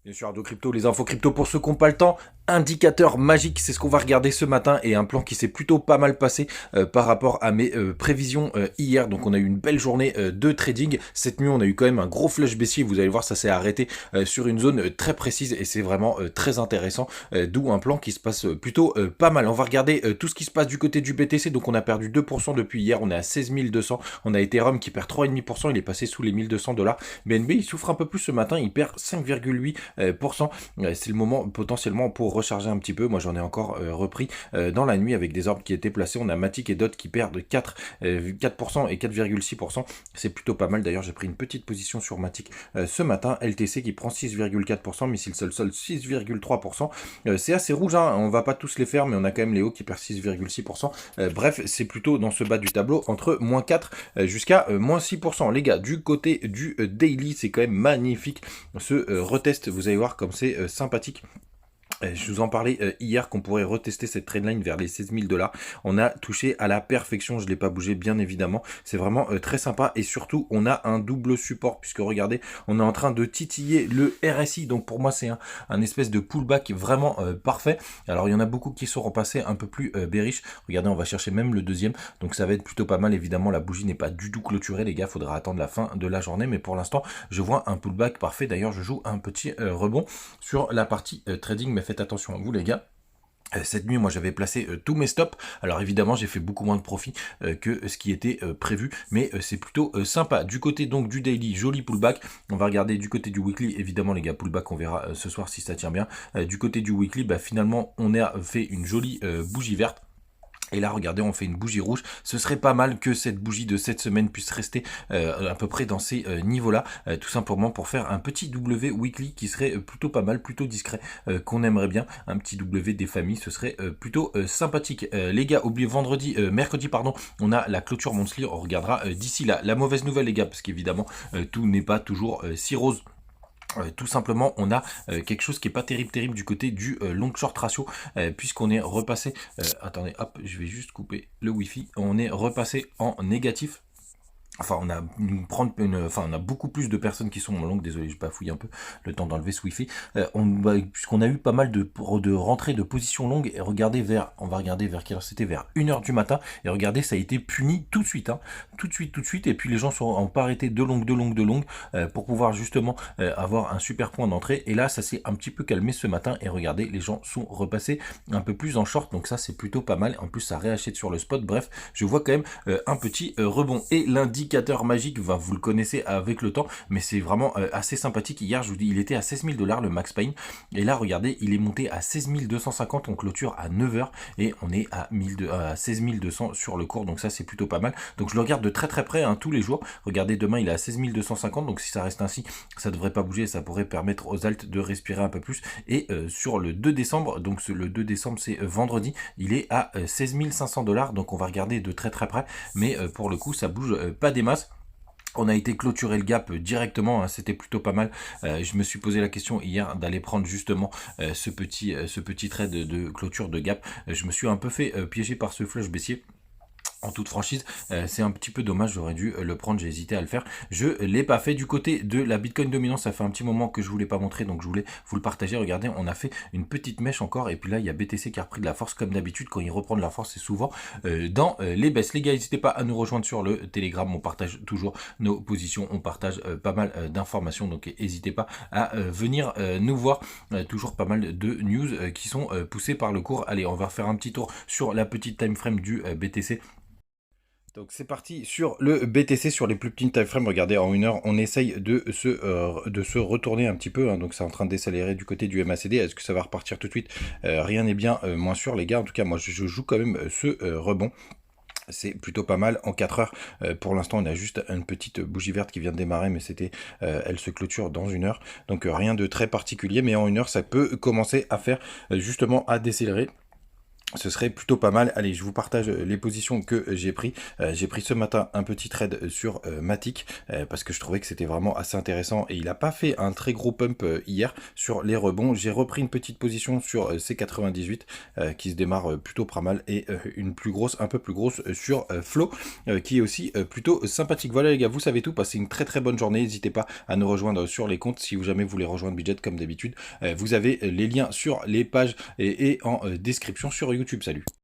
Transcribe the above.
Bien sûr, Ardo Crypto, les infos crypto pour ceux qui n'ont pas le temps. Indicateur magique, c'est ce qu'on va regarder ce matin et un plan qui s'est plutôt pas mal passé par rapport à mes prévisions hier. Donc on a eu une belle journée de trading. Cette nuit, on a eu quand même un gros flush baissier. Vous allez voir, ça s'est arrêté sur une zone très précise et c'est vraiment très intéressant. D'où un plan qui se passe plutôt pas mal. On va regarder tout ce qui se passe du côté du BTC. Donc on a perdu 2% depuis hier. On est à 16 200. On a Ethereum qui perd 3,5%. Il est passé sous les 1200 $. BNB, il souffre un peu plus ce matin. Il perd 5,8%. C'est le moment potentiellement pour recharger un petit peu. Moi j'en ai encore repris dans la nuit avec des ordres qui étaient placés. On a Matic et DOT qui perdent 4% et 4,6%. C'est plutôt pas mal. D'ailleurs j'ai pris une petite position sur Matic ce matin. LTC qui prend 6,4%, Missile Sol 6,3%. C'est assez rouge, hein. On va pas tous les faire, mais on a quand même Léo qui perd 6,6%. Bref, c'est plutôt dans ce bas du tableau entre -4 jusqu'à -6%. Les gars, du côté du daily, c'est quand même magnifique ce retest. Vous allez voir comme c'est sympathique. Je vous en parlais hier qu'on pourrait retester cette trendline vers les 16 000 $. On a touché à la perfection, je ne l'ai pas bougé bien évidemment. C'est vraiment très sympa et surtout on a un double support puisque regardez, on est en train de titiller le RSI. Donc pour moi c'est un espèce de pullback vraiment parfait. Alors il y en a beaucoup qui sont repassés un peu plus bearish. Regardez, on va chercher même le deuxième. Donc ça va être plutôt pas mal. Évidemment la bougie n'est pas du tout clôturée les gars, faudra attendre la fin de la journée. Mais pour l'instant je vois un pullback parfait. D'ailleurs je joue un petit rebond sur la partie trading, mais faites attention à vous les gars. Cette nuit, moi, j'avais placé tous mes stops. Alors évidemment, j'ai fait beaucoup moins de profit que ce qui était prévu, mais c'est plutôt sympa. Du côté donc du daily, joli pullback. On va regarder du côté du weekly. Évidemment, les gars, pullback, on verra ce soir si ça tient bien. Du côté du weekly, bah, finalement, on a fait une jolie bougie verte. Et là, regardez, on fait une bougie rouge. Ce serait pas mal que cette bougie de cette semaine puisse rester à peu près dans ces niveaux-là, tout simplement pour faire un petit W weekly qui serait plutôt pas mal, plutôt discret, qu'on aimerait bien. Un petit W des familles, ce serait plutôt sympathique. Les gars, oubliez mercredi, pardon, on a la clôture monthly. On regardera d'ici là. La mauvaise nouvelle, les gars, parce qu'évidemment, tout n'est pas toujours si rose. Tout simplement, on a quelque chose qui est pas terrible du côté du long short ratio, puisqu'on est repassé. Attendez, hop, je vais juste couper le wifi. On est repassé en négatif. Enfin, on a beaucoup plus de personnes qui sont en longue. Désolé, je bafouille un peu le temps d'enlever ce wifi. Puisqu'on a eu pas mal de rentrées de positions longues. Et on va regarder vers quelle heure c'était, vers 1h du matin. Et regardez, ça a été puni tout de suite, hein. Tout de suite. Et puis les gens ont pas arrêté de longue, pour pouvoir justement avoir un super point d'entrée. Et là, ça s'est un petit peu calmé ce matin. Et regardez, les gens sont repassés un peu plus en short. Donc ça, c'est plutôt pas mal. En plus, ça réachète sur le spot. Bref, je vois quand même un petit rebond. Et l'indicateur magique, vous le connaissez avec le temps, mais c'est vraiment assez sympathique. Hier, je vous dis, il était à 16 000 $, le Max Payne. Et là, regardez, il est monté à 16 250. On clôture à 9h et on est à 16 200 sur le cours. Donc ça, c'est plutôt pas mal. Donc je le regarde de très très près, hein, tous les jours. Regardez, demain, il est à 16 250. Donc si ça reste ainsi, ça devrait pas bouger. Ça pourrait permettre aux alts de respirer un peu plus. Et sur le 2 décembre, donc le 2 décembre, c'est vendredi, il est à 16 500 $. Donc on va regarder de très très près. Mais pour le coup, ça bouge pas des masses. On a été clôturer le gap directement, hein, c'était plutôt pas mal. Je me suis posé la question hier d'aller prendre justement ce petit trade de clôture de gap. Je me suis un peu fait piéger par ce flush baissier. En toute franchise, c'est un petit peu dommage, j'aurais dû le prendre, j'ai hésité à le faire. Je l'ai pas fait. Du côté de la Bitcoin dominance, ça fait un petit moment que je vous l'ai pas montré, donc je voulais vous le partager. Regardez, on a fait une petite mèche encore, et puis là, il y a BTC qui a repris de la force, comme d'habitude, quand il reprend de la force, c'est souvent dans les baisses. Les gars, n'hésitez pas à nous rejoindre sur le Telegram, on partage toujours nos positions, on partage pas mal d'informations, donc n'hésitez pas à venir nous voir. Toujours pas mal de news qui sont poussées par le cours. Allez, on va refaire un petit tour sur la petite time frame du BTC. Donc c'est parti sur le BTC, sur les plus petits time frames. Regardez, en 1 heure, on essaye de se retourner un petit peu, hein. Donc c'est en train de décélérer du côté du MACD. Est-ce que ça va repartir tout de suite? Rien n'est bien moins sûr, les gars. En tout cas, moi, je joue quand même ce rebond. C'est plutôt pas mal en 4 heures. Pour l'instant, on a juste une petite bougie verte qui vient de démarrer, mais elle se clôture dans 1 heure. Donc rien de très particulier, mais en 1 heure, ça peut commencer à faire justement à décélérer. ce serait plutôt pas mal. Allez, je vous partage les positions que j'ai pris. J'ai pris ce matin un petit trade sur Matic parce que je trouvais que c'était vraiment assez intéressant et il n'a pas fait un très gros pump hier sur les rebonds. J'ai repris une petite position sur C98 qui se démarre plutôt pas mal et une plus grosse, un peu plus grosse sur Flow qui est aussi plutôt sympathique. Voilà les gars, vous savez tout. Passez une très très bonne journée. N'hésitez pas à nous rejoindre sur les comptes si vous jamais voulez rejoindre Budget comme d'habitude. Vous avez les liens sur les pages et en description sur YouTube. Salut.